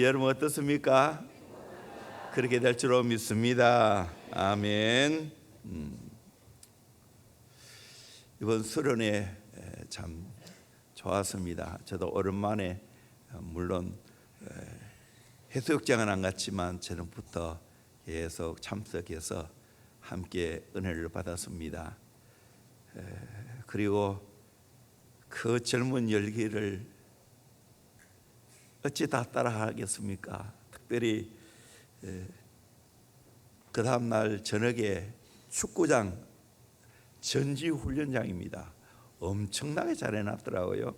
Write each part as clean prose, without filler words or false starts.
여러분 어떻습니까? 그렇게 될 줄로 믿습니다. 아멘. 이번 수련회 참 좋았습니다. 저도 오랜만에 물론 해수욕장은 안 갔지만 저녁부터 계속 참석해서 함께 은혜를 받았습니다. 그리고 그 젊은 열기를 어찌 다 따라하겠습니까? 특별히 그 다음날 저녁에 축구장 전지훈련장입니다. 엄청나게 잘 해놨더라고요.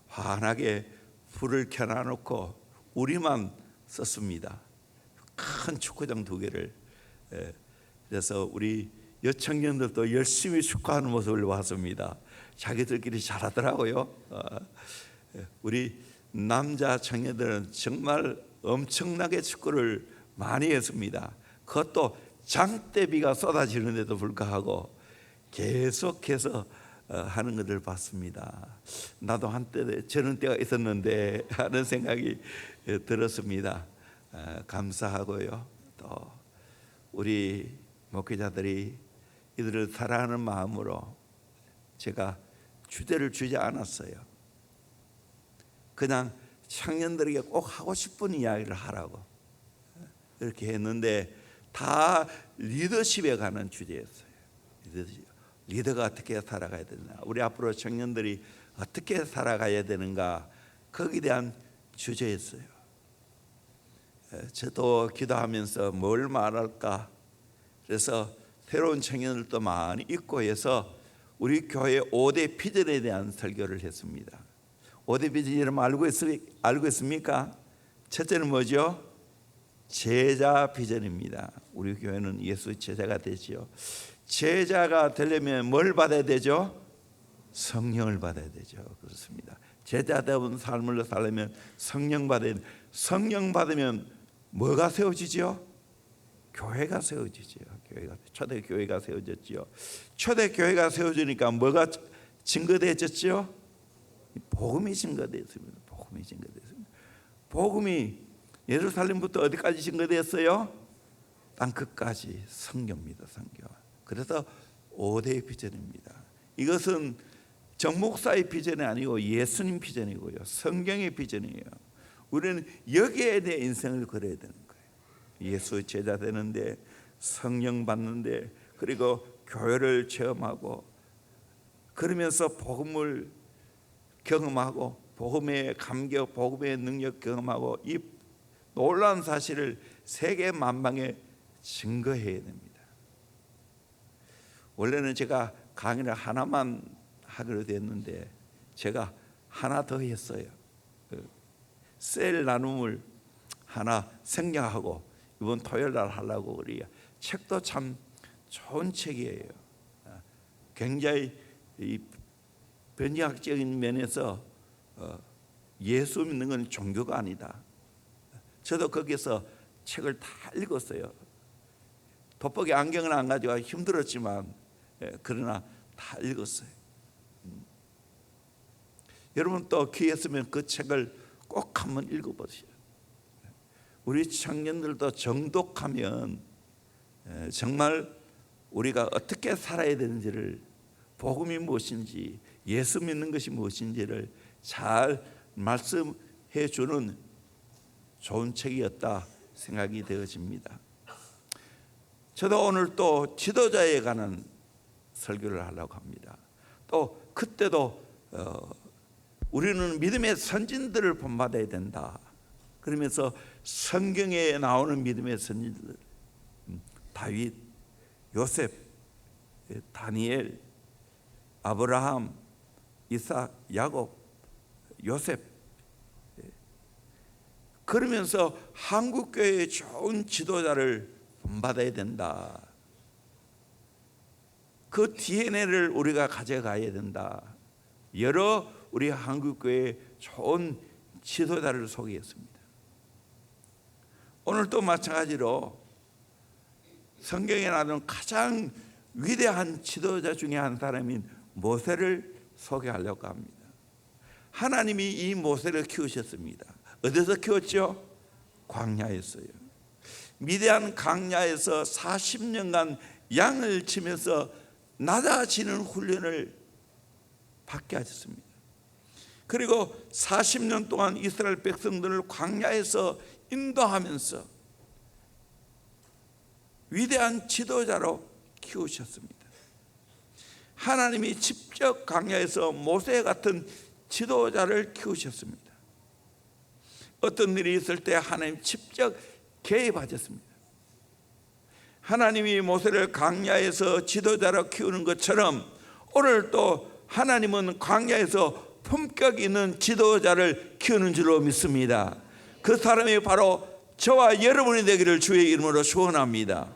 환하게 불을 켜놔놓고 우리만 썼습니다. 큰 축구장 2개를. 그래서 우리 여청년들도 열심히 축구하는 모습을 봤습니다. 자기들끼리 잘하더라고요. 우리 남자 청년들은 정말 엄청나게 축구를 많이 했습니다. 그것도 장대비가 쏟아지는데도 불구하고 계속해서 하는 것을 봤습니다. 나도 한때 저런 때가 있었는데 하는 생각이 들었습니다. 감사하고요. 또 우리 목회자들이 이들을 사랑하는 마음으로 제가 주제를 주지 않았어요. 그냥 청년들에게 꼭 하고 싶은 이야기를 하라고 이렇게 했는데 다 리더십에 관한 주제였어요. 리더가 어떻게 살아가야 되나, 우리 앞으로 청년들이 어떻게 살아가야 되는가, 거기에 대한 주제였어요. 저도 기도하면서 뭘 말할까, 그래서 새로운 청년들도 많이 있고 해서 우리 교회 5대 비전에 대한 설교를 했습니다. 5대 비전 여러분 알고 있습니까? 첫째는 뭐죠? 제자 비전입니다. 우리 교회는 예수 제자가 되지요. 제자가 되려면 뭘 받아야 되죠? 성령을 받아야 되죠. 그렇습니다. 제자다운 삶을 살려면 성령 받아야 돼. 성령 받으면 뭐가 세워지죠? 교회가 세워지죠. 초대 교회가 세워졌지요. 초대 교회가 세워지니까 뭐가 증거되어졌죠? 복음이 증거되었습니다. 복음이 예루살렘부터 어디까지 증거되었어요? 땅 끝까지 성경입니다. 성경. 그래서 5대의 비전입니다. 이것은 정목사의 비전이 아니고 예수님 비전이고요, 성경의 비전이에요. 우리는 여기에 대해 인생을 걸어야 되는 거예요. 예수 제자 되는데, 성령 받는데, 그리고 교회를 체험하고, 그러면서 복음을 경험하고, 복음의 감격, 복음의 능력 경험하고, 이 놀라운 사실을 세계 만방에 증거해야 됩니다. 원래는 제가 강의를 하나만 하기로 됐는데 제가 하나 더 했어요. 셀 나눔을 하나 생략하고 이번 토요일 날 하려고 그래요. 책도 참 좋은 책이에요. 굉장히 변리학적인 면에서 예수 믿는 건 종교가 아니다. 저도 거기서 책을 다 읽었어요. 돋보기 안경을 안 가지고 힘들었지만 그러나 다 읽었어요. 여러분 또 기회했으면 그 책을 꼭 한번 읽어보세요. 우리 청년들도 정독하면 정말 우리가 어떻게 살아야 되는지를, 복음이 무엇인지, 예수 믿는 것이 무엇인지를 잘 말씀해 주는 좋은 책이었다 생각이 되어집니다. 저도 오늘 또 지도자에 관한 설교를 하려고 합니다. 또 그때도 우리는 믿음의 선진들을 본받아야 된다. 그러면서 성경에 나오는 믿음의 선진들, 다윗, 요셉, 다니엘, 아브라함, 이삭, 야곱, 요셉, 그러면서 한국교회의 좋은 지도자를 본받아야 된다. 그 DNA를 우리가 가져가야 된다. 여러 우리 한국교회의 좋은 지도자를 소개했습니다. 오늘 또 마찬가지로 성경에 나오는 가장 위대한 지도자 중에 한 사람인 모세를 소개하려고 합니다. 하나님이 이 모세를 키우셨습니다. 어디서 키웠죠? 광야에서요. 미디안 광야에서 40년간 양을 치면서 낮아지는 훈련을 받게 하셨습니다. 그리고 40년 동안 이스라엘 백성들을 광야에서 인도하면서 위대한 지도자로 키우셨습니다. 하나님이 직접 광야에서 모세 같은 지도자를 키우셨습니다. 어떤 일이 있을 때 하나님 직접 개입하셨습니다. 하나님이 모세를 광야에서 지도자로 키우는 것처럼 오늘 또 하나님은 광야에서 품격 있는 지도자를 키우는 줄로 믿습니다. 그 사람이 바로 저와 여러분이 되기를 주의 이름으로 축원합니다.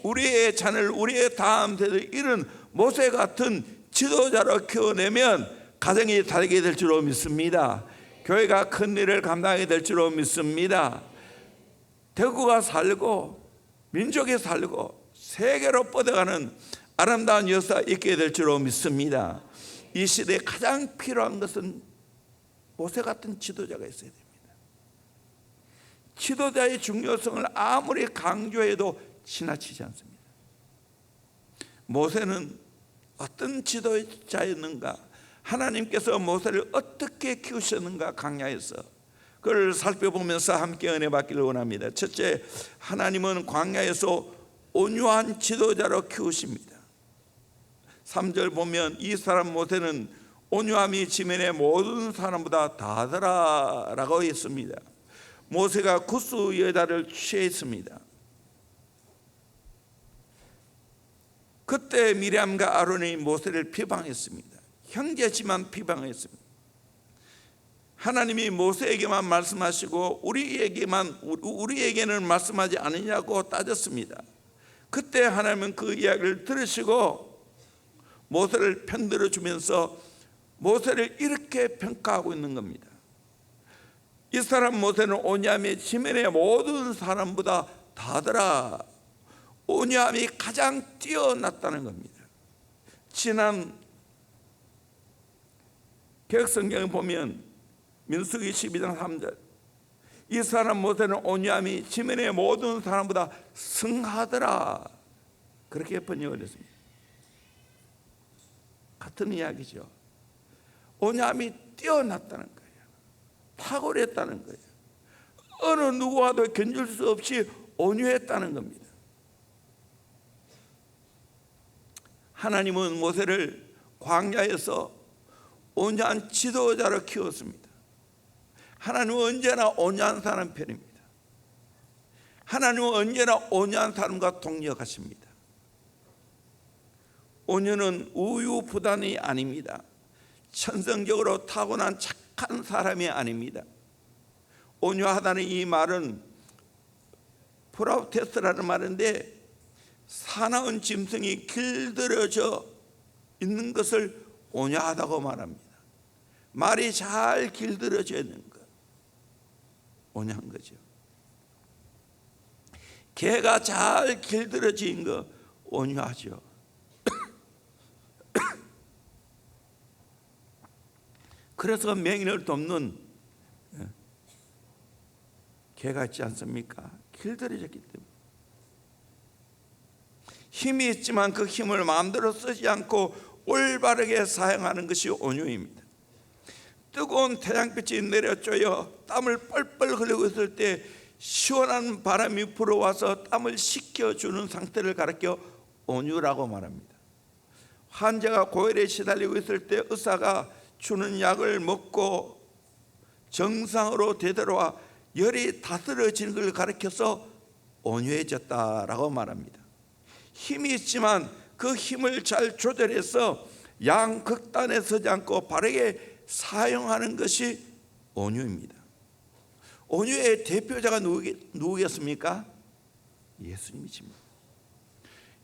우리의 자녀를, 우리의 다음 세대를 이런 모세 같은 지도자로 키워내면 가정이 다르게 될 줄로 믿습니다. 교회가 큰 일을 감당하게 될 줄로 믿습니다. 대구가 살고 민족이 살고 세계로 뻗어가는 아름다운 역사가 있게 될 줄로 믿습니다. 이 시대에 가장 필요한 것은 모세 같은 지도자가 있어야 됩니다. 지도자의 중요성을 아무리 강조해도 지나치지 않습니다. 모세는 어떤 지도자였는가, 하나님께서 모세를 어떻게 키우셨는가, 광야에서 그걸 살펴보면서 함께 은혜 받기를 원합니다. 첫째, 하나님은 광야에서 온유한 지도자로 키우십니다. 3절 보면 이 사람 모세는 온유함이 지면의 모든 사람보다 다하더라 라고 했습니다. 모세가 구스 여자를 취했습니다. 그때 미리암과 아론이 모세를 비방했습니다. 형제지만 비방했습니다. 하나님이 모세에게만 말씀하시고 우리에게는 말씀하지 않느냐고 따졌습니다. 그때 하나님은 그 이야기를 들으시고 모세를 편들어 주면서 모세를 이렇게 평가하고 있는 겁니다. 이 사람 모세는 온유함이 지면의 모든 사람보다 다하더라. 온유함이 가장 뛰어났다는 겁니다. 지난 개혁성경에 보면 민수기 12장 3절, 이 사람 모세는 온유함이 지면의 모든 사람보다 승하더라, 그렇게 번역을 했습니다. 같은 이야기죠. 온유함이 뛰어났다는 거예요. 탁월했다는 거예요. 어느 누구와도 견줄 수 없이 온유했다는 겁니다. 하나님은 모세를 광야에서 온유한 지도자로 키웠습니다. 하나님은 언제나 온유한 사람 편입니다. 하나님은 언제나 온유한 사람과 동력하십니다. 온유는 우유부단이 아닙니다. 천성적으로 타고난 착한 사람이 아닙니다. 온유하다는 이 말은 프라우테스라는 말인데, 사나운 짐승이 길들여져 있는 것을 온유하다고 말합니다. 말이 잘 길들여져 있는 것, 온유한 거죠. 개가 잘 길들여진 거 온유하죠. 그래서 맹인을 돕는 개가 있지 않습니까? 길들여졌기 때문에. 힘이 있지만 그 힘을 마음대로 쓰지 않고 올바르게 사용하는 것이 온유입니다. 뜨거운 태양빛이 내려쬐어 땀을 뻘뻘 흘리고 있을 때 시원한 바람이 불어와서 땀을 식혀주는 상태를 가리켜 온유라고 말합니다. 환자가 고열에 시달리고 있을 때 의사가 주는 약을 먹고 정상으로 되돌아와 열이 다스려지는 걸 가리켜서 온유해졌다라고 말합니다. 힘이 있지만 그 힘을 잘 조절해서 양극단에 서지 않고 바르게 사용하는 것이 온유입니다. 온유의 대표자가 누구겠습니까? 예수님이십니다.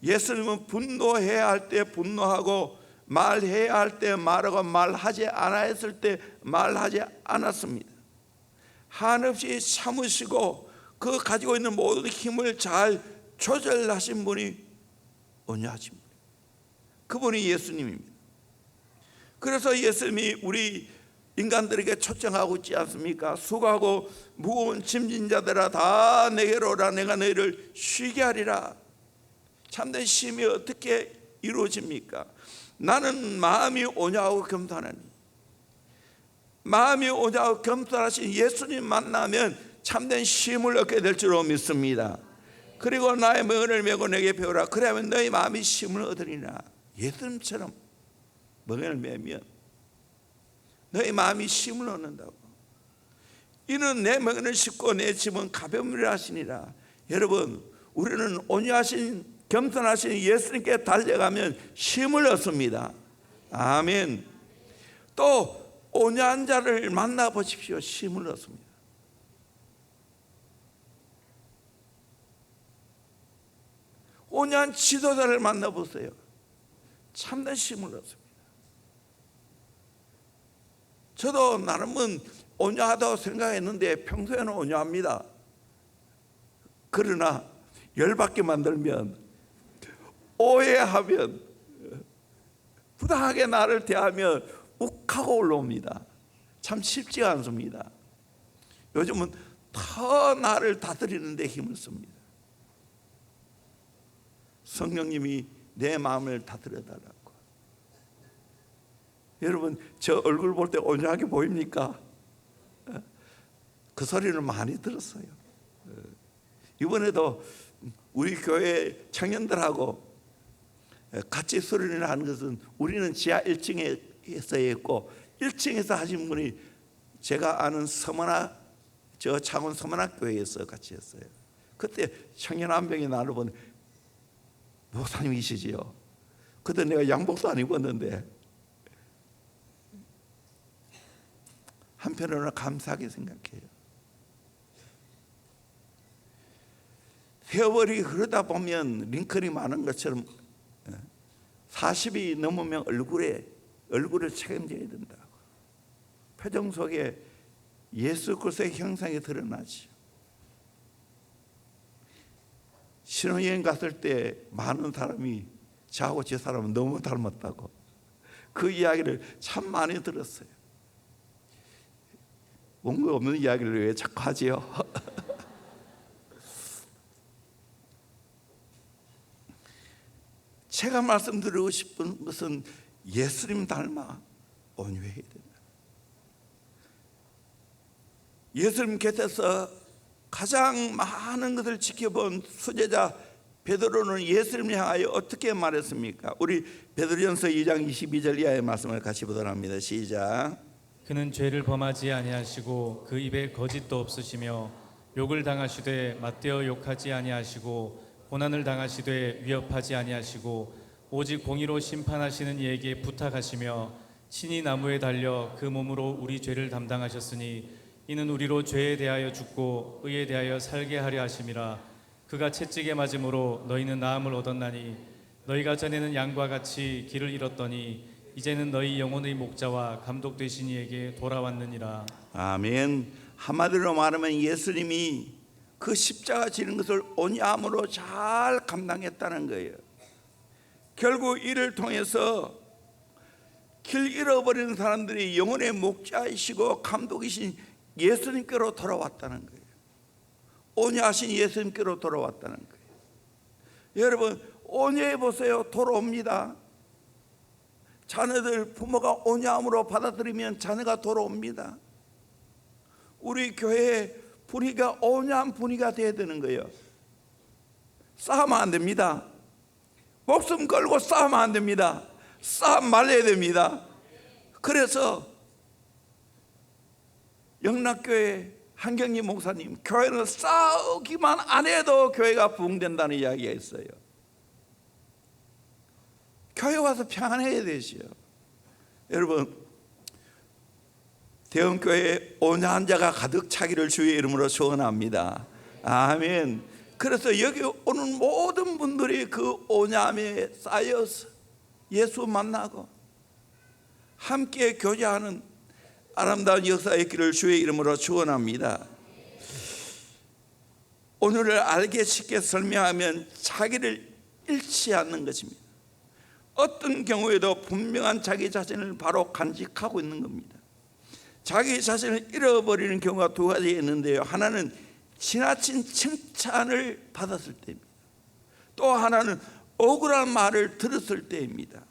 예수님은 분노해야 할 때 분노하고 말해야 할 때 말하고 말하지 않아야 했을 때 말하지 않았습니다. 한없이 참으시고 그 가지고 있는 모든 힘을 잘 조절하신 분이 온유하십니다. 그분이 예수님입니다. 그래서 예수님이 우리 인간들에게 초청하고 있지 않습니까? 수고하고 무거운 짐진 자들아 다 내게로 오라. 내가 너희를 쉬게 하리라. 참된 쉼이 어떻게 이루어집니까? 나는 마음이 온유하고 겸손하니, 마음이 온유하고 겸손하신 예수님 만나면 참된 쉼을 얻게 될 줄로 믿습니다. 그리고 나의 멍에를 메고 내게 배우라. 그러면 너희 마음이 쉼을 얻으리라. 예수님처럼 멍에를 메면 너희 마음이 쉼을 얻는다고. 이는 내 멍에를 싣고 내 짐은 가벼움이라 하시니라. 여러분, 우리는 온유하신 겸손하신 예수님께 달려가면 쉼을 얻습니다. 아멘. 또 온유한 자를 만나보십시오. 쉼을 얻습니다. 온유한 지도자를 만나보세요. 참된 쉼을 얻습니다. 저도 나름은 온유하다고 생각했는데 평소에는 온유합니다. 그러나 열받게 만들면, 오해하면, 부당하게 나를 대하면 욱하고 올라옵니다. 참 쉽지가 않습니다. 요즘은 더 나를 다스리는 데 힘을 씁니다. 성령님이 내 마음을 다스려달라고. 여러분, 저 얼굴 볼 때 온유하게 보입니까? 그 소리를 많이 들었어요. 이번에도 우리 교회 청년들하고 같이 수련을 하는 것은 우리는 지하 1층에서 했고 1층에서 하신 분이 제가 아는 저 창원 서문학교에서 같이 했어요. 그때 청년 한 명이 나를 보니 목사님이시지요? 그때 내가 양복도 안 입었는데 한편으로는 감사하게 생각해요. 세월이 흐르다 보면 링클이 많은 것처럼 40이 넘으면 얼굴을 책임져야 된다고. 표정 속에 예수 그리스도의 형상이 드러나죠. 신혼여행 갔을 때 많은 사람이 저하고 저 사람은 너무 닮았다고 그 이야기를 참 많이 들었어요. 원고 없는 이야기를 왜 자꾸 하지요? 제가 말씀드리고 싶은 것은 예수님 닮아 온유해야 된다. 예수님 곁에서 가장 많은 것을 지켜본 수제자 베드로는 예수님을 향하여 어떻게 말했습니까? 우리 베드로전서 2장 22절 이하의 말씀을 같이 보도록 합니다. 시작. 그는 죄를 범하지 아니하시고 그 입에 거짓도 없으시며 욕을 당하시되 맞대어 욕하지 아니하시고 고난을 당하시되 위협하지 아니하시고 오직 공의로 심판하시는 이에게 부탁하시며 친히 나무에 달려 그 몸으로 우리 죄를 담당하셨으니 이는 우리로 죄에 대하여 죽고 의에 대하여 살게 하려 하심이라. 그가 채찍에 맞음으로 너희는 나음을 얻었나니 너희가 전에는 양과 같이 길을 잃었더니 이제는 너희 영혼의 목자와 감독 되신 이에게 돌아왔느니라. 아멘. 한마디로 말하면 예수님이 그 십자가 지는 것을 온유함으로 잘 감당했다는 거예요. 결국 이를 통해서 길 잃어버리는 사람들이 영혼의 목자이시고 감독이신 예수님께로 돌아왔다는 거예요. 온유하신 예수님께로 돌아왔다는 거예요. 여러분, 온유해 보세요. 돌아옵니다. 자녀들 부모가 온유함으로 받아들이면 자녀가 돌아옵니다. 우리 교회에 분위기가 온유한 분위기가 되어야 되는 거예요. 싸우면 안 됩니다. 목숨 걸고 싸우면 안 됩니다. 싸움 말려야 됩니다. 그래서 영락교회 한경림 목사님, 교회는 싸우기만 안 해도 교회가 부흥된다는 이야기가 있어요. 교회 와서 평안해야 되지요. 여러분, 대원교회에 온유한 자가 가득 차기를 주의 이름으로 소원합니다. 아멘. 그래서 여기 오는 모든 분들이 그 온유함에 쌓여서 예수 만나고 함께 교제하는 아름다운 역사의 길을 주의 이름으로 축원합니다. 오늘을 알게 쉽게 설명하면 자기를 잃지 않는 것입니다. 어떤 경우에도 분명한 자기 자신을 바로 간직하고 있는 겁니다. 자기 자신을 잃어버리는 경우가 두 가지 있는데요. 하나는 지나친 칭찬을 받았을 때입니다. 또 하나는 억울한 말을 들었을 때입니다.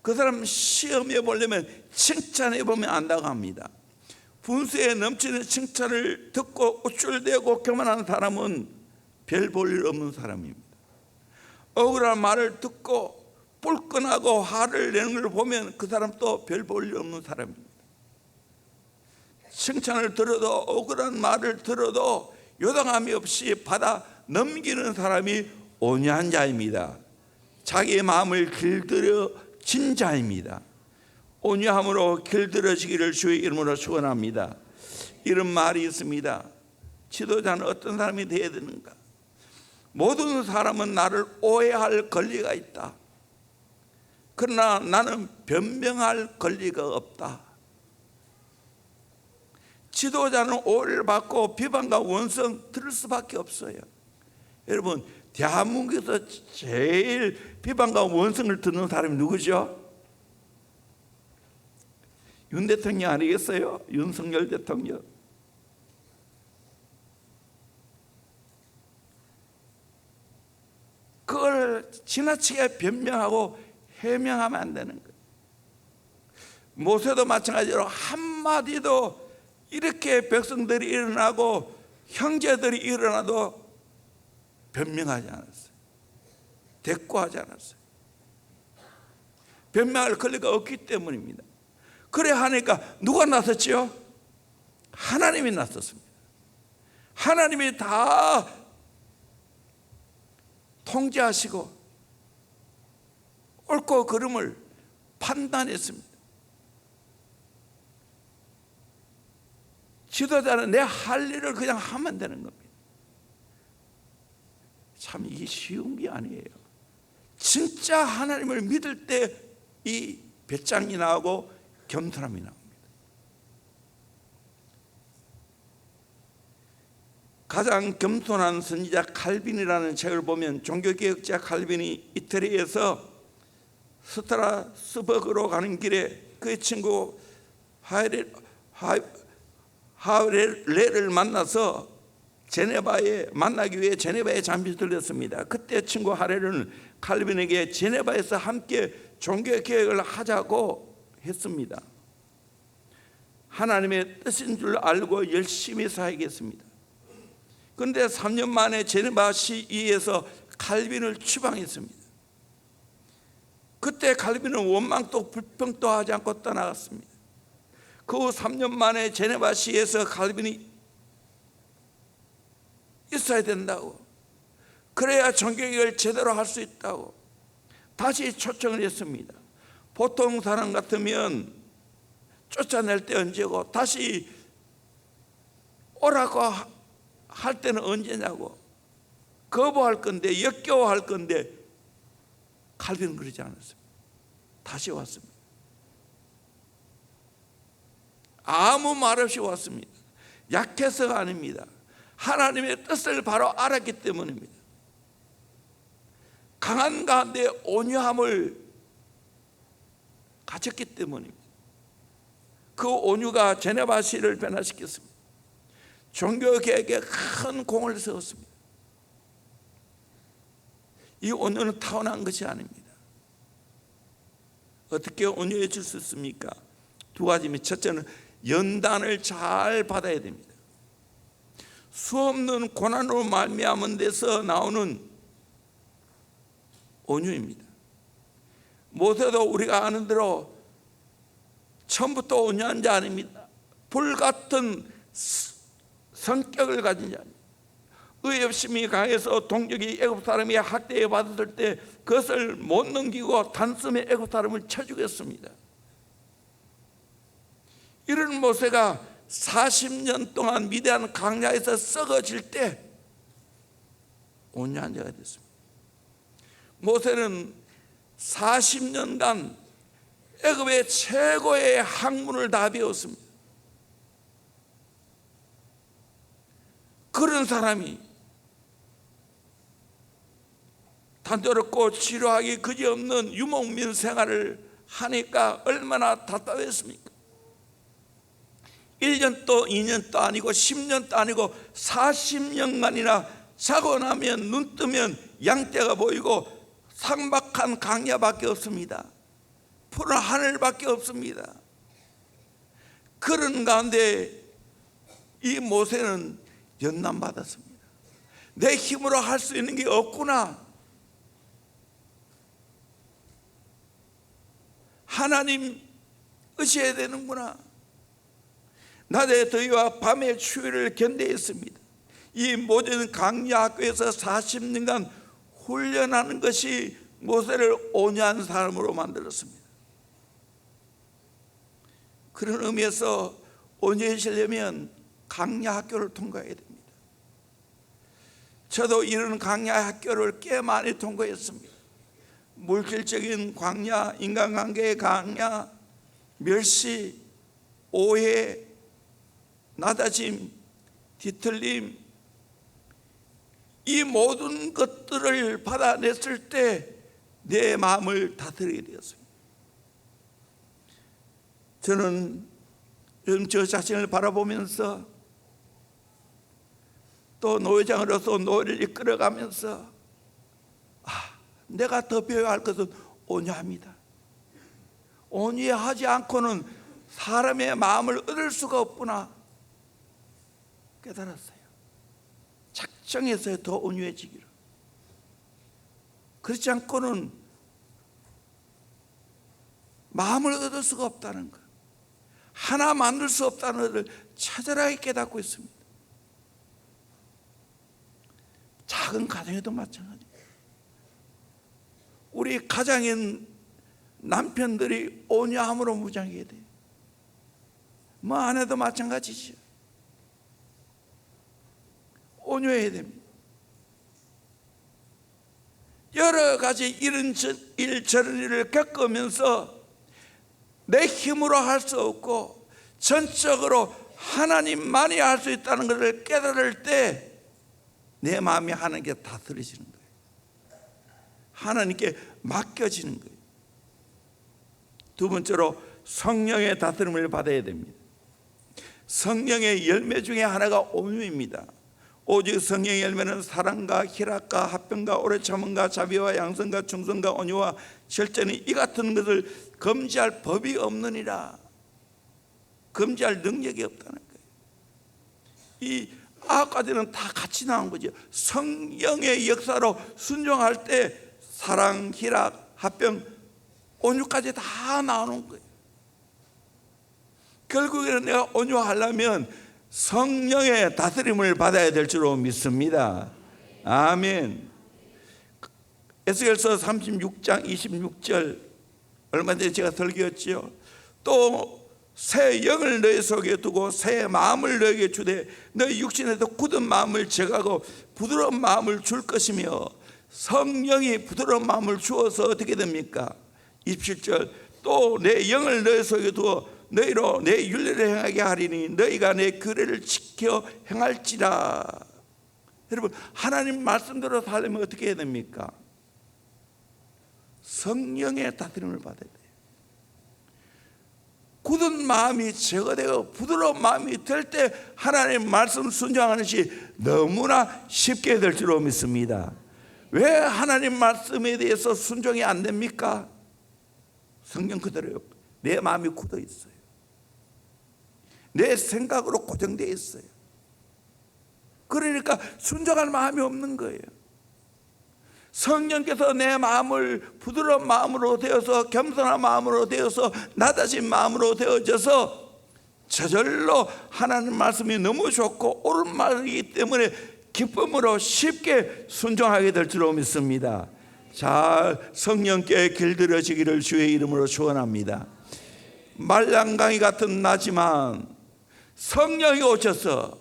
그 사람 시험해 보려면 칭찬해 보면 안다고 합니다. 분수에 넘치는 칭찬을 듣고 우쭐대고 교만하는 사람은 별 볼 일 없는 사람입니다. 억울한 말을 듣고 뿔끈하고 화를 내는 걸 보면 그 사람 또 별 볼 일 없는 사람입니다. 칭찬을 들어도 억울한 말을 들어도 요동함이 없이 받아 넘기는 사람이 온유한 자입니다. 자기의 마음을 길들여진 자입니다. 온유함으로 길들여지기를 주의 이름으로 축원합니다. 이런 말이 있습니다. 지도자는 어떤 사람이 되어야 되는가? 모든 사람은 나를 오해할 권리가 있다. 그러나 나는 변명할 권리가 없다. 지도자는 오해를 받고 비판과 원성 들을 수밖에 없어요. 여러분, 대한민국에서 제일 비판과 원성을 듣는 사람이 누구죠? 윤 대통령 아니겠어요? 윤석열 대통령. 그걸 지나치게 변명하고 해명하면 안 되는 거예요. 모세도 마찬가지로 한마디도 이렇게 백성들이 일어나고 형제들이 일어나도 변명하지 않았어요. 대꾸하지 않았어요. 변명할 권리가 없기 때문입니다. 그래 하니까 누가 나섰지요? 하나님이 나섰습니다. 하나님이 다 통제하시고 옳고 그름을 판단했습니다. 지도자는 내 할 일을 그냥 하면 되는 겁니다. 참 이게 쉬운 게 아니에요. 진짜 하나님을 믿을 때 이 배짱이 나오고 겸손함이 나옵니다. 가장 겸손한 선지자 칼빈이라는 책을 보면 종교개혁자 칼빈이 이태리에서 스트라스버그로 가는 길에 그의 친구 하울레를 만나서 제네바에 만나기 위해 제네바에 잠시 들렸습니다. 그때 친구 하렐은 칼빈에게 제네바에서 함께 종교개혁을 하자고 했습니다. 하나님의 뜻인 줄 알고 열심히 살겠습니다. 그런데 3년 만에 제네바 시위에서 칼빈을 추방했습니다. 그때 칼빈은 원망도 불평도 하지 않고 떠나갔습니다. 그 후 3년 만에 제네바 시위에서 칼빈이 있어야 된다고, 그래야 종교개혁을 제대로 할 수 있다고 다시 초청을 했습니다. 보통 사람 같으면 쫓아낼 때 언제고 다시 오라고 할 때는 언제냐고 거부할 건데, 역겨워할 건데, 칼빈은 그러지 않았습니다. 다시 왔습니다. 아무 말 없이 왔습니다. 약해서가 아닙니다. 하나님의 뜻을 바로 알았기 때문입니다. 강한 가운데 온유함을 가졌기 때문입니다. 그 온유가 제네바 시를 변화시켰습니다. 종교개혁에 큰 공을 세웠습니다. 이 온유는 타고난 것이 아닙니다. 어떻게 온유해질 수 있습니까? 두 가지입니다. 첫째는 연단을 잘 받아야 됩니다. 수없는 고난으로 말미암은 데서 나오는 온유입니다. 모세도 우리가 아는 대로 처음부터 온유한 자 아닙니다. 불같은 성격을 가진 자입니다. 의협심이 강해서 동족이 애굽 사람이 학대에 받았을 때 그것을 못 넘기고 단숨에 애굽 사람을 쳐 죽였습니다. 이런 모세가 40년 동안 미디안 강야에서 썩어질 때 온유한 자가 됐습니다. 모세는 40년간 애굽의 최고의 학문을 다 배웠습니다. 그런 사람이 단조롭고 지루하기 그지없는 유목민 생활을 하니까 얼마나 답답했습니까? 1년도 2년도 아니고 10년도 아니고 40년간이나 자고 나면 눈 뜨면 양떼가 보이고 삭막한 강야밖에 없습니다. 푸른 하늘밖에 없습니다. 그런 가운데 이 모세는 연난받았습니다. 내 힘으로 할 수 있는 게 없구나. 하나님 의지해야 되는구나. 낮의 더위와 밤의 추위를 견뎌했습니다. 이 모든 강야 학교에서 40년간 훈련하는 것이 모세를 온유한 사람으로 만들었습니다. 그런 의미에서 온유해지려면 강야 학교를 통과해야 됩니다. 저도 이런 강야 학교를 꽤 많이 통과했습니다. 물질적인 강야, 인간관계의 강야, 멸시, 오해, 나다짐, 뒤틀림, 이 모든 것들을 받아냈을 때 내 마음을 다스리게 되었습니다. 저는 요즘 저 자신을 바라보면서 또 노회장으로서 노회를 이끌어가면서 내가 더 배워야 할 것은 온유합니다. 온유하지 않고는 사람의 마음을 얻을 수가 없구나 깨달았어요. 작정해서 더 온유해지기를. 그렇지 않고는 마음을 얻을 수가 없다는 것, 하나 만들 수 없다는 것을 처절하게 깨닫고 있습니다. 작은 가정에도 마찬가지입니다. 우리 가정인 남편들이 온유함으로 무장해야 돼요. 뭐 아내도 마찬가지죠. 온유해야 됩니다. 여러 가지 이런 일 저런 일을 겪으면서 내 힘으로 할 수 없고 전적으로 하나님만이 할 수 있다는 것을 깨달을 때 내 마음이 하나님께 다스려지는 거예요. 하나님께 맡겨지는 거예요. 두 번째로 성령의 다스림을 받아야 됩니다. 성령의 열매 중에 하나가 온유입니다. 오직 성령의 열매는 사랑과 희락과 화평과 오래 참음과 자비와 양선과 충성과 온유와 절제는 이 같은 것을 금지할 법이 없느니라. 금지할 능력이 없다는 거예요. 이 9가지는 다 같이 나온 거죠. 성령의 역사로 순종할 때 사랑, 희락, 화평, 온유까지 다 나오는 거예요. 결국에는 내가 온유하려면 성령의 다스림을 받아야 될 줄로 믿습니다. 아멘. 에스겔서 36장 26절 얼마 전에 제가 설교했지요. 또 새 영을 너희 속에 두고 새 마음을 너희에게 주되 너희 육신에서 굳은 마음을 제거하고 부드러운 마음을 줄 것이며, 성령이 부드러운 마음을 주어서 어떻게 됩니까? 27절 또 내 영을 너희 속에 두어 너희로 내 윤례를 행하게 하리니 너희가 내 규례를 지켜 행할지라. 여러분, 하나님 말씀대로 살려면 어떻게 해야 됩니까? 성령의 다스림을 받아야 돼요. 굳은 마음이 제거되고 부드러운 마음이 될 때 하나님 말씀 순종하는 것이 너무나 쉽게 될 줄로 믿습니다. 왜 하나님 말씀에 대해서 순종이 안 됩니까? 성경 그대로요. 내 마음이 굳어 있어요. 내 생각으로 고정되어 있어요. 그러니까 순종할 마음이 없는 거예요. 성령께서 내 마음을 부드러운 마음으로 되어서 겸손한 마음으로 되어서 낮아진 마음으로 되어져서 저절로 하나님 말씀이 너무 좋고 옳은 말이기 때문에 기쁨으로 쉽게 순종하게 될 줄로 믿습니다. 잘 성령께 길들여지기를 주의 이름으로 축원합니다. 말랑강이 같은 나지만 성령이 오셔서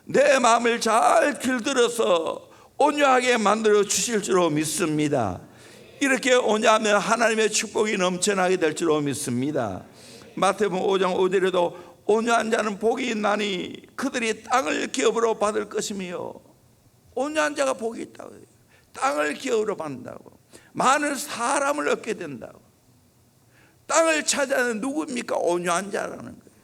내 마음을 잘 길들여서 온유하게 만들어 주실 줄로 믿습니다. 이렇게 온유하면 하나님의 축복이 넘쳐나게 될 줄로 믿습니다. 마태복음 5장 5절에도 온유한 자는 복이 있나니 그들이 땅을 기업으로 받을 것이며, 온유한 자가 복이 있다고 해요. 땅을 기업으로 받는다고, 많은 사람을 얻게 된다고. 땅을 차지하는 누구입니까? 온유한 자라는 거예요.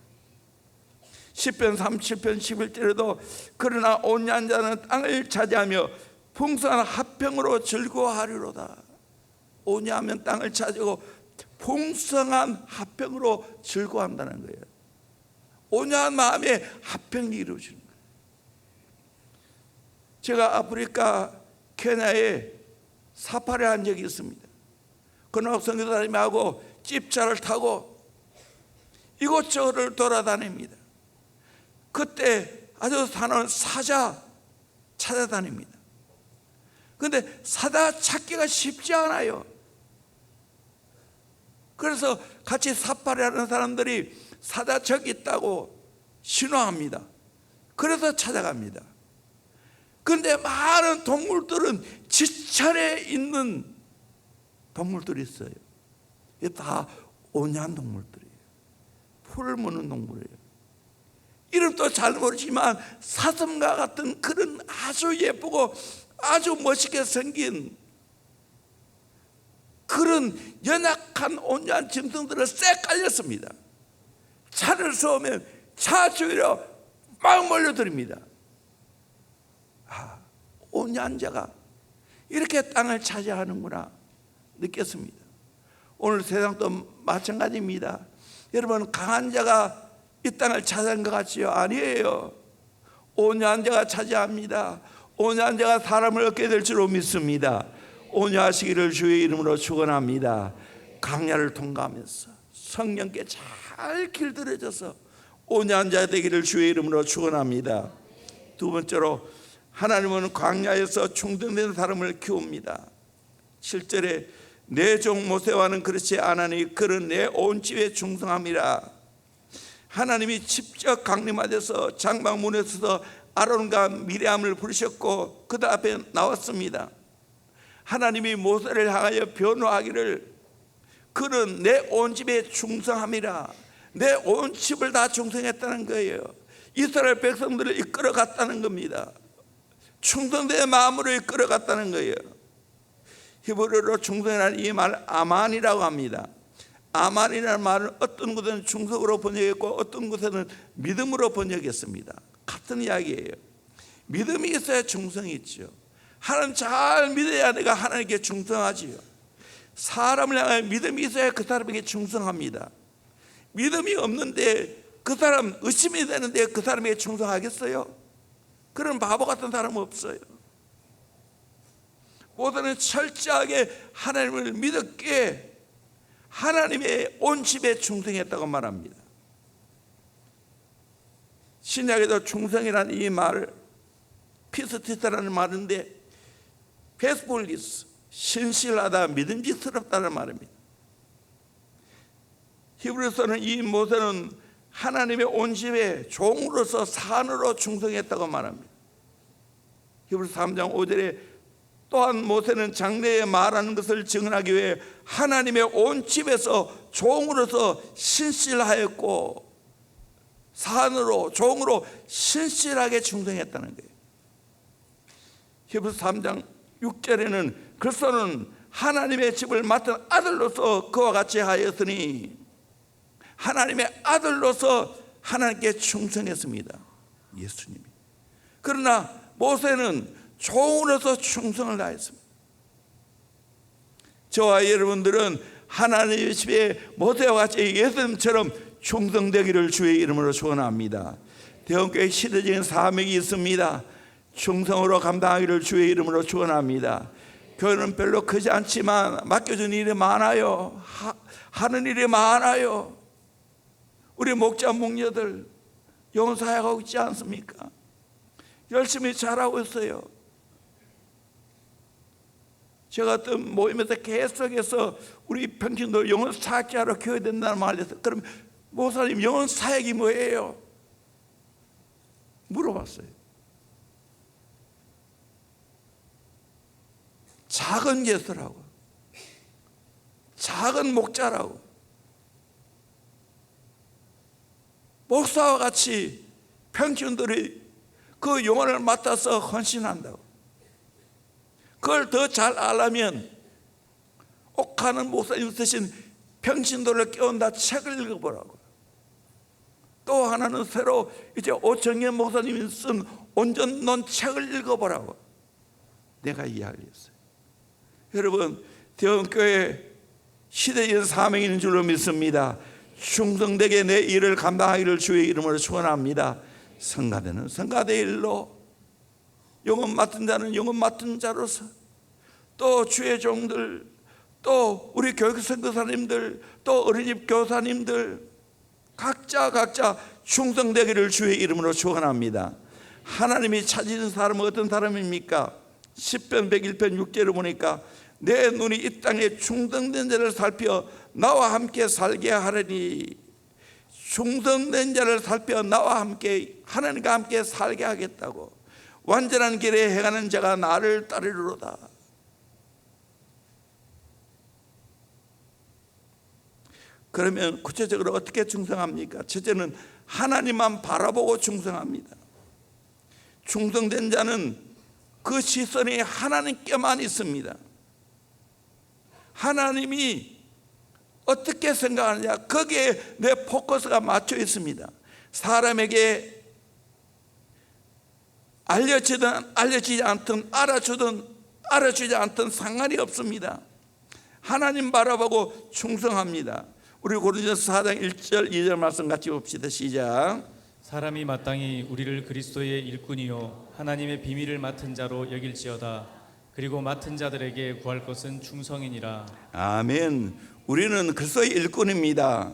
10편 37편 11절에도 그러나 온유한 자는 땅을 차지하며 풍성한 화평으로 즐거워하리로다. 온유하면 땅을 차지하고 풍성한 화평으로 즐거워한다는 거예요. 온유한 마음에 화평이 이루어지는 거예요. 제가 아프리카 케냐에 사파리를 한 적이 있습니다. 그날 선교사님하고 집차를 타고 이곳저곳을 돌아다닙니다. 그때 아주 사나운 사자 찾아다닙니다. 그런데 사자 찾기가 쉽지 않아요. 그래서 같이 사파리 하는 사람들이 사자 저기 있다고 신호합니다. 그래서 찾아갑니다. 그런데 많은 동물들은 지천에 있는 동물들이 있어요. 이게 다 온유한 동물들이에요. 풀을 무는 동물이에요. 이름도 잘 모르지만 사슴과 같은 그런 아주 예쁘고 아주 멋있게 생긴 그런 연약한 온유한 짐승들을 쎄 깔렸습니다. 차를 세우면 차 주위로 막 몰려들입니다. 온유한 자가 이렇게 땅을 차지하는구나 느꼈습니다. 오늘 세상도 마찬가지입니다. 여러분, 강한 자가 이 땅을 차지한 것 같지요? 아니에요. 온유한 자가 차지합니다. 온유한 자가 사람을 얻게 될 줄로 믿습니다. 온유하시기를 주의 이름으로 축원합니다. 강야를 통과하면서 성령께 잘 길들여져서 온유한 자 되기를 주의 이름으로 축원합니다. 두 번째로, 하나님은 광야에서 충동된 사람을 키웁니다. 7절에 내 종 모세와는 그렇지 않으니 그는 내 온 집에 충성함이라. 하나님이 직접 강림하셔서 장막문에 서서 아론과 미리암을 부르셨고 그들 앞에 나왔습니다. 하나님이 모세를 향하여 변호하기를 그는 내 온 집에 충성함이라. 내 온 집을 다 충성했다는 거예요. 이스라엘 백성들을 이끌어갔다는 겁니다. 충성된 마음으로 이끌어갔다는 거예요. 히브리어로 충성이라는 이 말 아만이라고 합니다. 아만이라는 말은 어떤 곳에는 충성으로 번역했고 어떤 곳에는 믿음으로 번역했습니다. 같은 이야기예요. 믿음이 있어야 충성이 있죠. 하나님 잘 믿어야 내가 하나님께 충성하지요. 사람을 향해 믿음이 있어야 그 사람에게 충성합니다. 믿음이 없는데 그 사람 의심이 되는데 그 사람에게 충성하겠어요? 그런 바보 같은 사람은 없어요. 모세는 철저하게 하나님을 믿었기에 하나님의 온 집에 충성했다고 말합니다. 신약에도 충성이라는 이 말을 피스티스라는 말인데 페스폴리스, 신실하다, 믿음직스럽다는 말입니다. 히브리서는 이 모세는 하나님의 온 집에 종으로서 산으로 충성했다고 말합니다. 히브리서 3장 5절에 또한 모세는 장래에 말하는 것을 증언하기 위해 하나님의 온 집에서 종으로서 신실하였고 산으로 종으로 신실하게 충성했다는 거예요. 히브리서 3장 6절에는 그리스도는 하나님의 집을 맡은 아들로서 그와 같이 하였으니 하나님의 아들로서 하나님께 충성했습니다. 예수님이. 그러나 모세는 종으로서 충성을 다했습니다. 저와 여러분들은 하나님의 집에 모세와 같이 예수님처럼 충성되기를 주의 이름으로 축원합니다. 대원교회 시대적인 사명이 있습니다. 충성으로 감당하기를 주의 이름으로 축원합니다. 교회는 별로 크지 않지만 맡겨준 일이 많아요. 하는 일이 많아요. 우리 목자 목녀들 영혼 사역하고 있지 않습니까? 열심히 잘하고 있어요. 제가 어떤 모임에서 계속해서 우리 평신도 영혼 사역자로 교회 된다는 말을 해서 그럼 목사님 영혼 사역이 뭐예요? 물어봤어요. 작은 예수라고, 작은 목자라고, 목사와 같이 평신들이 그 영혼을 맡아서 헌신한다고. 그걸 더 잘 알려면 옥하는 목사님 쓰신 평신도를 깨운다 책을 읽어보라고. 또 하나는 새로 이제 오정현 목사님이 쓴 온전론 책을 읽어보라고 내가 이야기했어요. 여러분, 대원교회 시대적인 사명이 있는 줄로 믿습니다. 충성되게 내 일을 감당하기를 주의 이름으로 축원합니다. 성가대는 성가대 일로, 영혼 맡은 자는 영혼 맡은 자로서, 또 주의 종들, 또 우리 교육 선교사님들, 또 어린이집 교사님들 각자 충성되기를 주의 이름으로 축원합니다. 하나님이 찾으신 사람은 어떤 사람입니까? 10편 101편 6절을 보니까 내 눈이 이 땅에 충성된 자를 살펴 나와 함께 살게 하려니, 충성된 자를 살펴 나와 함께, 하나님과 함께 살게 하겠다고. 완전한 길에 행하는 자가 나를 따르리로다. 그러면 구체적으로 어떻게 충성합니까? 첫째는 하나님만 바라보고 충성합니다. 충성된 자는 그 시선이 하나님께만 있습니다. 하나님이 어떻게 생각하느냐, 거기에 내 포커스가 맞춰 있습니다. 사람에게 알려지든 알려지지 않든, 알아주든 알아주지 않든 상관이 없습니다. 하나님 바라보고 충성합니다. 우리 고린도전서 4장 1절 2절 말씀 같이 봅시다. 시작. 사람이 마땅히 우리를 그리스도의 일꾼이요 하나님의 비밀을 맡은 자로 여길지어다. 그리고 맡은 자들에게 구할 것은 충성이니라. 아멘. 우리는 그리스도의 일꾼입니다.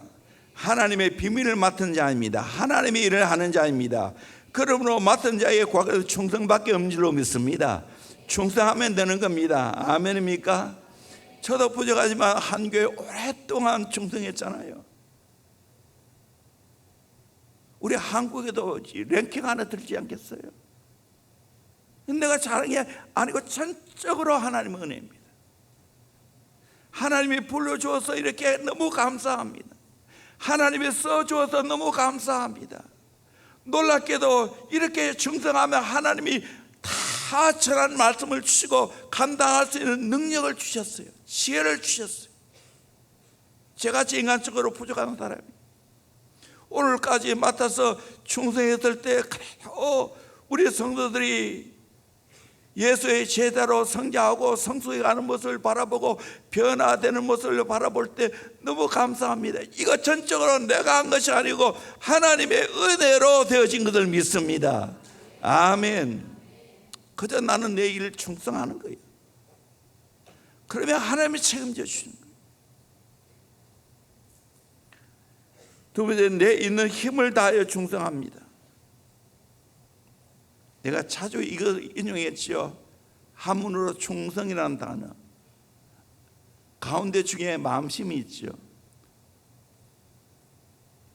하나님의 비밀을 맡은 자입니다. 하나님의 일을 하는 자입니다. 그러므로 맡은 자에게 구할 것은 충성밖에 없는 줄로 믿습니다. 충성하면 되는 겁니다. 아멘입니까? 저도 부족하지만 한 교회 오랫동안 충성했잖아요. 우리 한국에도 랭킹 하나 들지 않겠어요? 내가 잘한 게 아니고 전적으로 하나님의 은혜입니다. 하나님이 불러주어서 이렇게 너무 감사합니다. 하나님이 써주어서 너무 감사합니다. 놀랍게도 이렇게 충성하면 하나님이 다 전한 말씀을 주시고 감당할 수 있는 능력을 주셨어요. 지혜를 주셨어요. 제같이 인간적으로 부족한 사람이 오늘까지 맡아서 충성했을 때 우리 성도들이 예수의 제자로 성장하고 성숙해 가는 모습을 바라보고 변화되는 모습을 바라볼 때 너무 감사합니다. 이거 전적으로 내가 한 것이 아니고 하나님의 은혜로 되어진 것을 믿습니다. 아멘. 그저 나는 내 일을 충성하는 거예요. 그러면 하나님이 책임져 주시는 거예요. 두 번째, 내 있는 힘을 다하여 충성합니다. 내가 자주 이거 인용했죠. 한문으로 충성이라는 단어 가운데 중에 마음심이 있죠.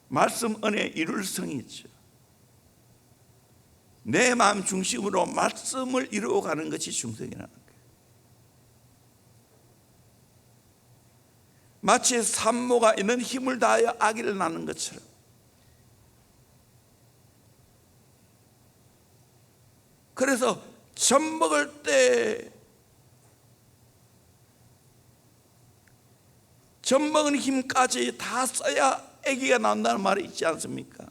말씀 은혜 이룰 성이 있죠. 내 마음 중심으로 말씀을 이루어가는 것이 충성이라는 거예요. 마치 산모가 있는 힘을 다하여 아기를 낳는 것처럼 그래서 젖 먹을 때 젖 먹은 힘까지 다 써야 아기가 나온다는 말이 있지 않습니까?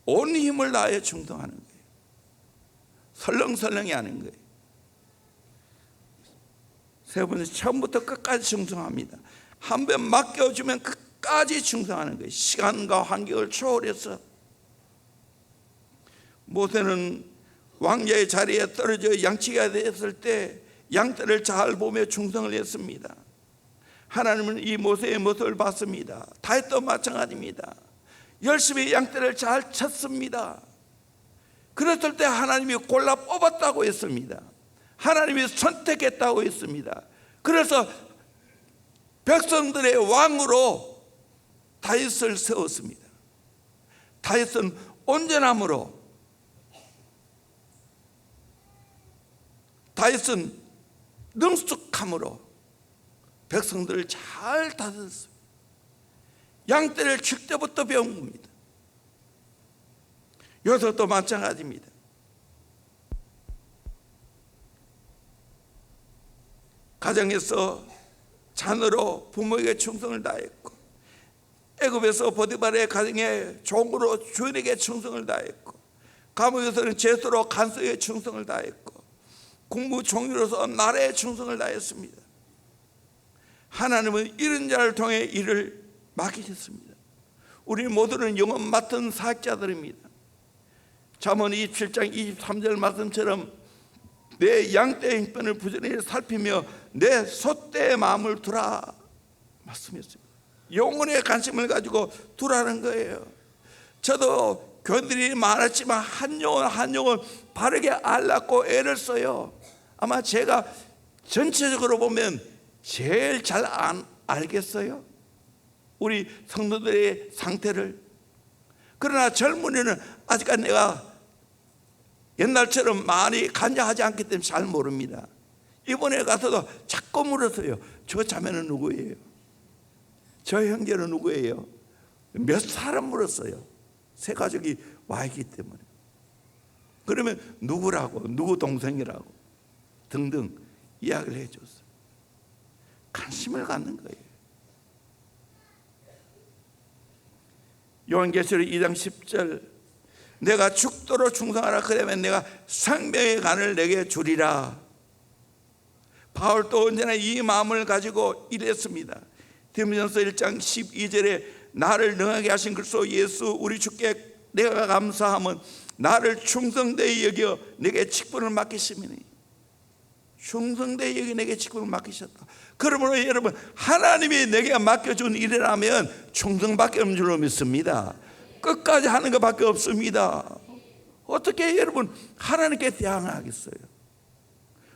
온 힘을 다하여 충성하는 거예요. 설렁설렁이 하는 거예요. 세 번째, 처음부터 끝까지 충성합니다. 한 번 맡겨주면 끝까지 충성하는 거예요. 시간과 환경을 초월해서. 모세는 왕자의 자리에 떨어져 양치기가 되었을 때 양떼를 잘 보며 충성을 했습니다. 하나님은 이 모세의 모습을 봤습니다. 다윗도 마찬가지입니다. 열심히 양떼를 잘 쳤습니다. 그랬을 때 하나님이 골라 뽑았다고 했습니다. 하나님이 선택했다고 했습니다. 그래서 백성들의 왕으로 다윗을 세웠습니다. 다윗은 온전함으로, 다윗은 능숙함으로 백성들을 잘 다스렸습니다. 양떼를 칠 때부터 배운 겁니다. 여기서도 마찬가지입니다. 가정에서 자녀로 부모에게 충성을 다했고 애굽에서 보디발의 가정에 종으로 주인에게 충성을 다했고, 감옥에서는 제수로 간수에 충성을 다했고, 국무총리로서 나라에 충성을 다했습니다. 하나님은 이런 자를 통해 일을 맡기셨습니다. 우리 모두는 영혼 맡은 사역자들입니다. 잠언 27장 23절 말씀처럼 내 양떼의 형편을 부지런히 살피며 내 소떼의 마음을 두라 말씀했습니다. 영혼의 관심을 가지고 두라는 거예요. 저도 교인들이 많았지만 한 영혼 바르게 알라고 애를 써요. 아마 제가 전체적으로 보면 제일 잘 알겠어요, 우리 성도들의 상태를. 그러나 젊은이는 아직까지 내가 옛날처럼 많이 간여하지 않기 때문에 잘 모릅니다. 이번에 가서도 자꾸 물었어요. 저 자매는 누구예요? 저 형제는 누구예요? 몇 사람 물었어요. 새 가족이 와 있기 때문에. 그러면 누구라고, 누구 동생이라고 등등 이야기를 해줬어요. 관심을 갖는 거예요. 요한계시록 2장 10절, 내가 죽도록 충성하라. 그러면 내가 생명의 간을 내게 주리라. 바울도 언제나 이 마음을 가지고 일했습니다. 디모데전서 1장 12절에 나를 능하게 하신 그리스도 예수 우리 주께 내가 감사함은 나를 충성되이 여겨 내게 직분을 맡기심이니. 충성되이 여겨 내게 직분을 맡기셨다. 그러므로 여러분, 하나님이 내게 맡겨준 일이라면 충성밖에 없는 줄로 믿습니다. 끝까지 하는 것밖에 없습니다. 어떻게 여러분 하나님께 대항하겠어요?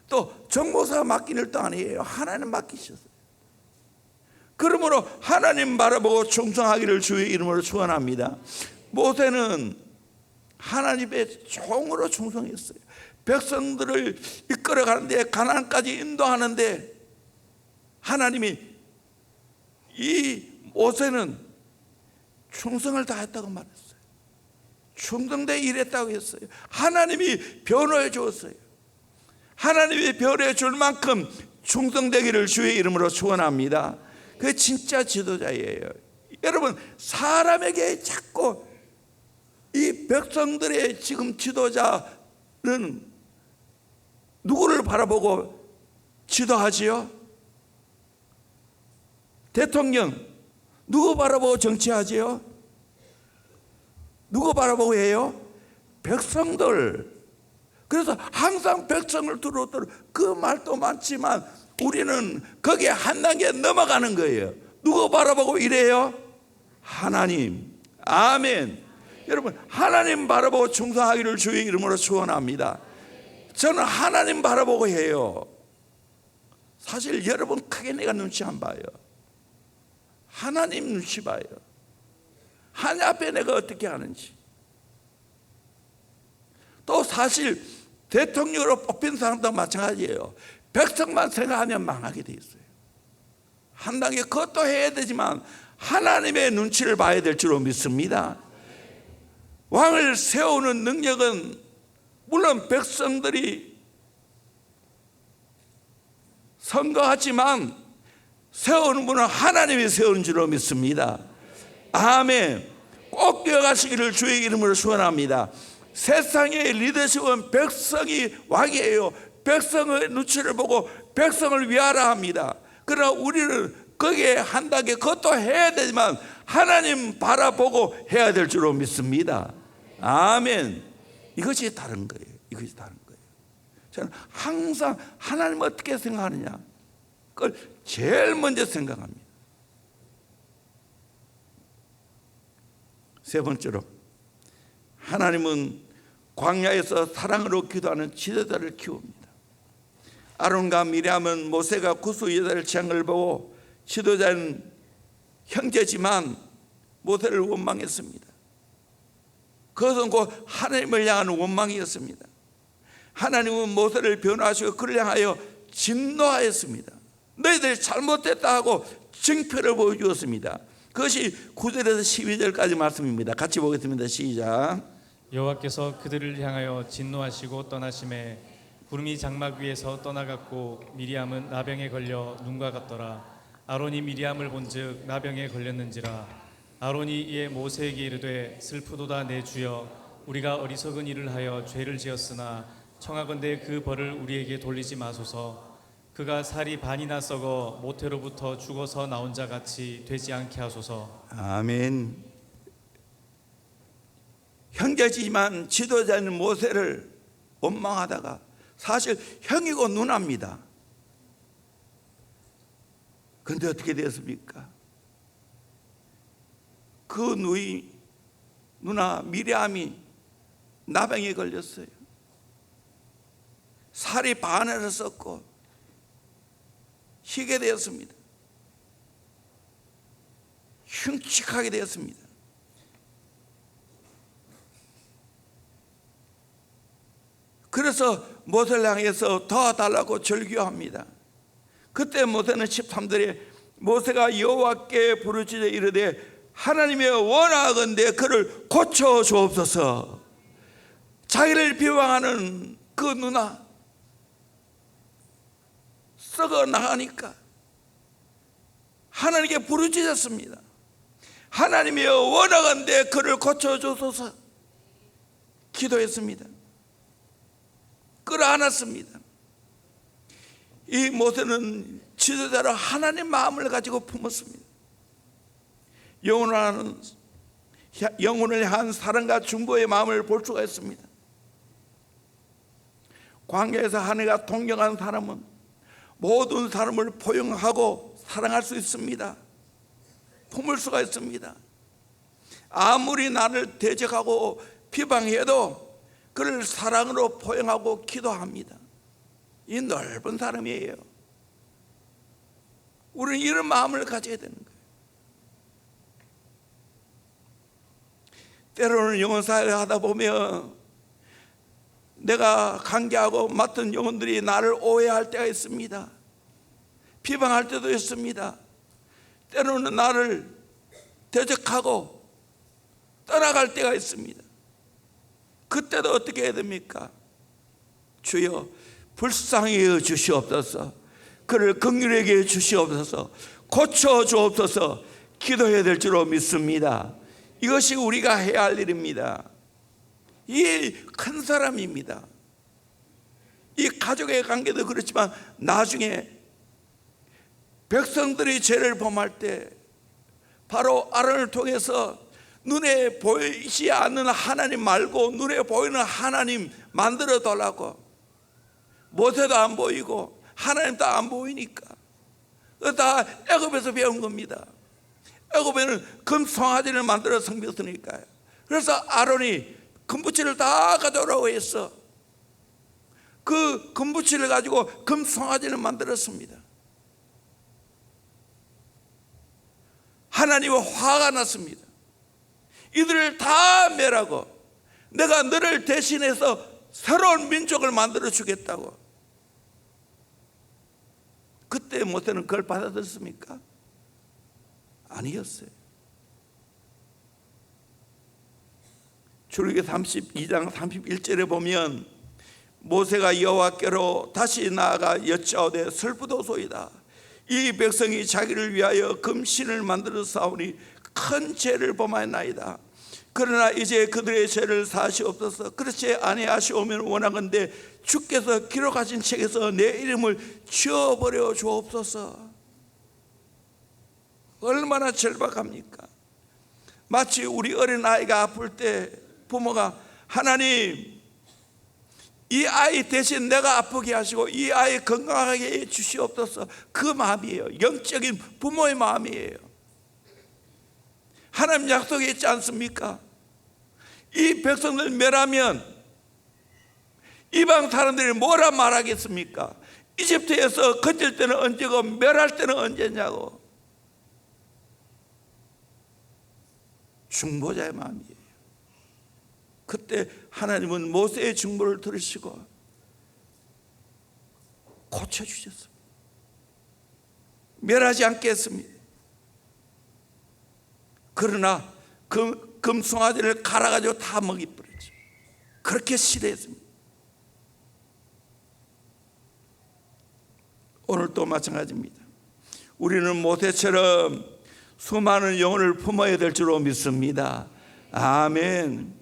또 정보사 맡긴 일도 아니에요. 하나님 맡기셨어요. 그러므로 하나님 바라보고 충성하기를 주의 이름으로 축원합니다. 모세는 하나님의 종으로 충성했어요. 백성들을 이끌어 가는데, 가나안까지 인도하는데 하나님이 이 모세는 충성을 다했다고 말했어요. 충성되이 일했다고 했어요. 하나님이 변호해 주었어요. 하나님이 변호해 줄 만큼 충성되기를 주의 이름으로 축원합니다. 그게 진짜 지도자예요. 여러분, 사람에게 자꾸 이 백성들의 지금 지도자는 누구를 바라보고 지도하지요? 대통령 누구 바라보고 정치하지요? 누구 바라보고 해요? 백성들. 그래서 항상 백성을 두루 그 말도 많지만 우리는 거기에 한 단계 넘어가는 거예요. 누구 바라보고 이래요? 하나님. 아멘. 여러분, 하나님 바라보고 충성하기를 주의 이름으로 축원합니다. 저는 하나님 바라보고 해요. 사실 여러분 크게 내가 눈치 안 봐요. 하나님 눈치 봐요. 하나님 앞에 내가 어떻게 하는지. 또 사실 대통령으로 뽑힌 사람도 마찬가지예요. 백성만 생각하면 망하게 돼 있어요. 한 단계 그것도 해야 되지만 하나님의 눈치를 봐야 될 줄로 믿습니다. 왕을 세우는 능력은 물론 백성들이 선거하지만 세우는 분은 하나님이 세우는 줄로 믿습니다. 아멘. 꼭 기억하시기를 주의 이름으로 축원합니다. 세상의 리더십은 백성이 왕이에요. 백성의 눈치를 보고 백성을 위하라 합니다. 그러나 우리는 거기에 한 단계 그것도 해야 되지만 하나님 바라보고 해야 될 줄로 믿습니다. 아멘. 이것이 다른 거예요. 이것이 다른 거예요. 저는 항상 하나님 어떻게 생각하느냐, 그걸 제일 먼저 생각합니다. 세 번째로, 하나님은 광야에서 사랑으로 기도하는 지도자를 키웁니다. 아론과 미리암은 모세가 구수 여자를 취한 걸 보고 지도자는 형제지만 모세를 원망했습니다. 그것은 곧 하나님을 향한 원망이었습니다. 하나님은 모세를 변호하시고 그를 향하여 진노하였습니다. 너희들이 잘못됐다 하고 증표를 보여주었습니다. 그것이 9절에서 12절까지 말씀입니다. 같이 보겠습니다. 시작. 여호와께서 그들을 향하여 진노하시고 떠나심에 구름이 장막 위에서 떠나갔고 미리암은 나병에 걸려 눈과 같더라. 아론이 미리암을 본즉 나병에 걸렸는지라. 아론이 이에 모세에게 이르되 슬프도다 내 주여 우리가 어리석은 일을 하여 죄를 지었으나 청하건대 그 벌을 우리에게 돌리지 마소서. 그가 살이 반이나 썩어 모태로부터 죽어서 나온 자 같이 되지 않게 하소서. 아멘. 형제지만 지도자인 모세를 원망하다가 사실 형이고 누나입니다. 그런데 어떻게 되었습니까? 그 누나 미리암이 나병에 걸렸어요. 살이 반을 썩고 희게 되었습니다. 흉측하게 되었습니다. 그래서 모세를 향해서 도와달라고 절규합니다. 그때 모세는 13절에 모세가 여호와께 부르짖어 이르되 하나님의 원하건대 그를 고쳐 주옵소서. 자기를 비방하는 그 누나 썩어 나가니까 하나님께 부르짖었습니다. 하나님의 원하건대 그를 고쳐 주소서 기도했습니다. 끌어안았습니다. 이 모세는 지도자로 하나님 마음을 가지고 품었습니다. 영혼을 향한 사랑과 중보의 마음을 볼 수가 있습니다. 광야에서 하나님과 동경한 사람은 모든 사람을 포용하고 사랑할 수 있습니다. 품을 수가 있습니다. 아무리 나를 대적하고 비방해도 그를 사랑으로 포용하고 기도합니다. 이 넓은 사람이에요. 우리는 이런 마음을 가져야 되는 거예요. 때로는 영혼사회를 하다 보면 내가 관계하고 맡은 영혼들이 나를 오해할 때가 있습니다. 비방할 때도 있습니다. 때로는 나를 대적하고 떠나갈 때가 있습니다. 그때도 어떻게 해야 됩니까? 주여 불쌍히 여겨 주시옵소서. 그를 긍휼히 여겨 주시옵소서. 고쳐 주옵소서. 기도해야 될 줄로 믿습니다. 이것이 우리가 해야 할 일입니다. 이 큰 사람입니다. 이 가족의 관계도 그렇지만 나중에 백성들이 죄를 범할 때 바로 아론을 통해서 눈에 보이지 않는 하나님 말고 눈에 보이는 하나님 만들어 달라고. 모세도 안 보이고 하나님도 안 보이니까 다 애굽에서 배운 겁니다. 애굽에는 금송아지를 만들어 섬겼으니까요. 그래서 아론이 금붙이를 다 가져오라고 했어. 그 금붙이를 가지고 금송아지를 만들었습니다. 하나님은 화가 났습니다. 이들을 다 멸하고 내가 너를 대신해서 새로운 민족을 만들어 주겠다고. 그때 모세는 그걸 받아들였습니까? 아니었어요. 출애굽기 32장 31절에 보면 모세가 여호와께로 다시 나아가 여짜오되 슬프도소이다. 이 백성이 자기를 위하여 금신을 만들어 싸우니 큰 죄를 범하였나이다. 그러나 이제 그들의 죄를 사하시옵소서. 그렇지 아니하시오면 원하건대 주께서 기록하신 책에서 내 이름을 지워버려 주옵소서. 얼마나 절박합니까? 마치 우리 어린아이가 아플 때 부모가 하나님 이 아이 대신 내가 아프게 하시고 이 아이 건강하게 해 주시옵소서. 그 마음이에요. 영적인 부모의 마음이에요. 하나님 약속했지 않습니까? 이 백성들 멸하면 이방 사람들이 뭐라 말하겠습니까? 이집트에서 건질 때는 언제고 멸할 때는 언제냐고. 중보자의 마음이에요. 그때 하나님은 모세의 중보를 들으시고 고쳐주셨습니다. 멸하지 않게 했습니다. 그러나 금송아지를 갈아가지고 다 먹이버렸죠. 그렇게 싫어했습니다. 오늘도 마찬가지입니다. 우리는 모세처럼 수많은 영혼을 품어야 될 줄로 믿습니다. 아멘.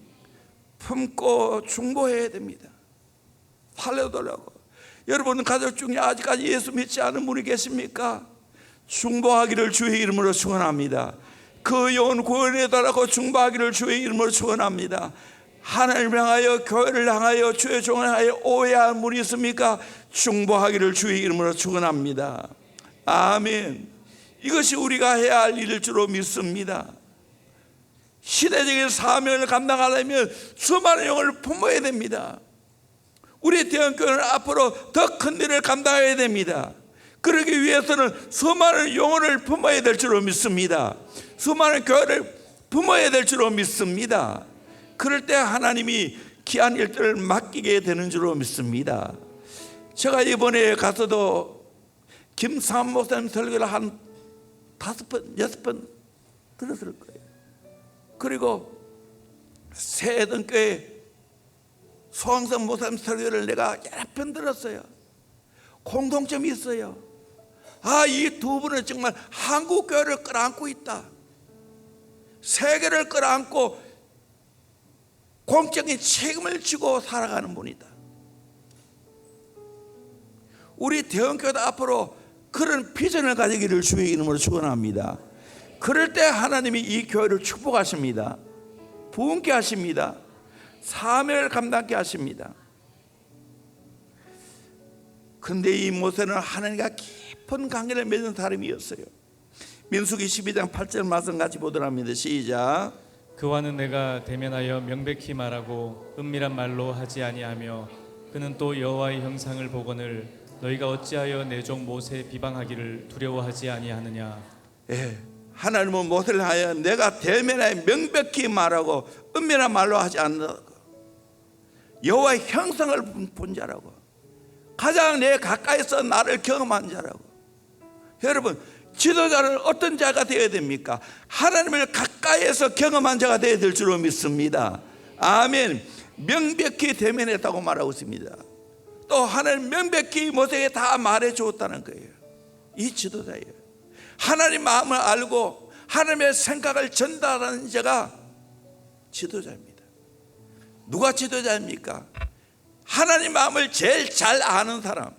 품고 중보해야 됩니다. 살려달라고. 여러분 가족 중에 아직까지 예수 믿지 않은 분이 계십니까? 중보하기를 주의 이름으로 축원합니다. 그 영혼 구원해달라고 중보하기를 주의 이름으로 축원합니다. 하나님을 향하여, 교회를 향하여, 주의 종을 향하여 오해한 분이 있습니까? 중보하기를 주의 이름으로 축원합니다. 아멘. 이것이 우리가 해야 할 일일 줄로 믿습니다. 시대적인 사명을 감당하려면 수많은 영혼을 품어야 됩니다. 우리 대형교회는 앞으로 더 큰 일을 감당해야 됩니다. 그러기 위해서는 수많은 영혼을 품어야 될 줄로 믿습니다. 수많은 교회를 품어야 될 줄로 믿습니다. 그럴 때 하나님이 귀한 일들을 맡기게 되는 줄로 믿습니다. 제가 이번에 가서도 김삼 목사님 설교를 한 5번, 6번 들었을 거예요. 그리고 새해등교회 소왕성 목사님 설교를 내가 여러 번 들었어요. 공통점이 있어요. 이 두 분은 정말 한국 교회를 끌어안고 있다. 세계를 끌어안고 공적인 책임을 지고 살아가는 분이다. 우리 대형교회도 앞으로 그런 비전을 가지기를 주의 이름으로 축원합니다. 그럴 때 하나님이 이 교회를 축복하십니다. 부흥케 하십니다. 사명을 감당케 하십니다. 그런데 이 모세는 하나님과 깊은 관계를 맺은 사람이었어요. 민수기 12장 8절 말씀 같이 보도록 합니다. 시작. 그와는 내가 대면하여 명백히 말하고 은밀한 말로 하지 아니하며 그는 또 여호와의 형상을 보거늘 너희가 어찌하여 내 종 모세 비방하기를 두려워하지 아니하느냐. 하나님은 모세를 하여 내가 대면하여 명백히 말하고 은밀한 말로 하지 않는다. 여호와의 형상을 본 자라고, 가장 내 가까이서 나를 경험한 자라고. 여러분, 지도자는 어떤 자가 되어야 됩니까? 하나님을 가까이에서 경험한 자가 되어야 될 줄로 믿습니다. 아멘. 명백히 대면했다고 말하고 있습니다. 또 하나님 명백히 모세에게 다 말해 주었다는 거예요. 이 지도자예요. 하나님 마음을 알고 하나님의 생각을 전달하는 자가 지도자입니다. 누가 지도자입니까? 하나님 마음을 제일 잘 아는 사람,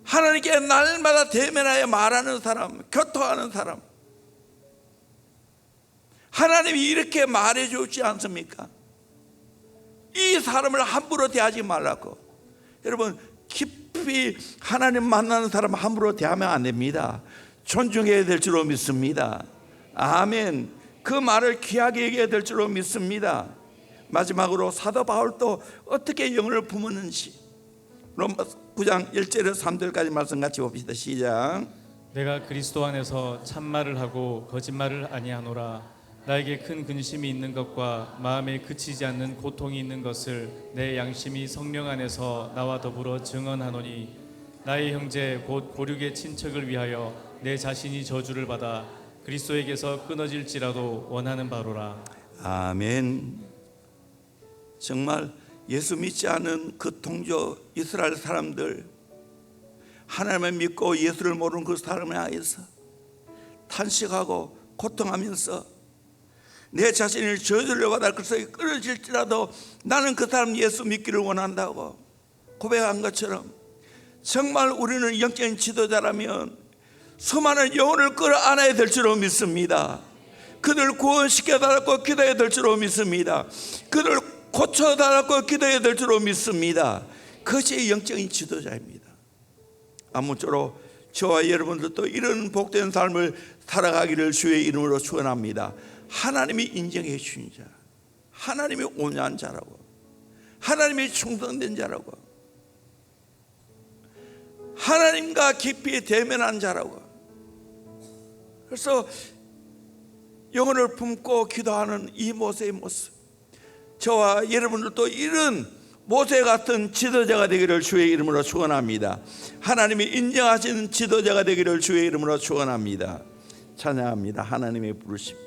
하나님께 날마다 대면하여 말하는 사람, 교통하는 사람. 하나님이 이렇게 말해 주지 않습니까? 이 사람을 함부로 대하지 말라고. 여러분, 깊이 하나님 만나는 사람 함부로 대하면 안 됩니다. 존중해야 될 줄로 믿습니다. 아멘. 그 말을 귀하게 얘기해야 될 줄로 믿습니다. 마지막으로 사도 바울도 어떻게 영을 품었는지 로마서 9장 1절에서 3절까지 말씀 같이 봅시다. 시작. 내가 그리스도 안에서 참말을 하고 거짓말을 아니하노라. 나에게 큰 근심이 있는 것과 마음에 그치지 않는 고통이 있는 것을 내 양심이 성령 안에서 나와 더불어 증언하노니 나의 형제 곧 고륙의 친척을 위하여 내 자신이 저주를 받아 그리스도에게서 끊어질지라도 원하는 바로라. 아멘. 정말 예수 믿지 않은 그 동족 이스라엘 사람들, 하나님을 믿고 예수를 모르는 그 사람을 향해서 탄식하고 고통하면서 내 자신을 저주를 받아 그리스도에 끊어질지라도 나는 그 사람 예수 믿기를 원한다고 고백한 것처럼, 정말 우리는 영적인 지도자라면 수많은 영혼을 끌어안아야 될 줄로 믿습니다. 그들 구원시켜달라고 기도해야 될 줄로 믿습니다. 그들 고쳐달라고 기도해야 될 줄로 믿습니다. 그것이 영적인 지도자입니다. 아무쪼록 저와 여러분들도 이런 복된 삶을 살아가기를 주의 이름으로 축원합니다. 하나님이 인정해 주신 자, 하나님이 온유한 자라고, 하나님이 충성된 자라고, 하나님과 깊이 대면한 자라고. 그래서 영혼을 품고 기도하는 이 모세의 모습, 저와 여러분들도 이런 모세 같은 지도자가 되기를 주의 이름으로 축원합니다. 하나님이 인정하신 지도자가 되기를 주의 이름으로 축원합니다. 찬양합니다. 하나님의 부르심.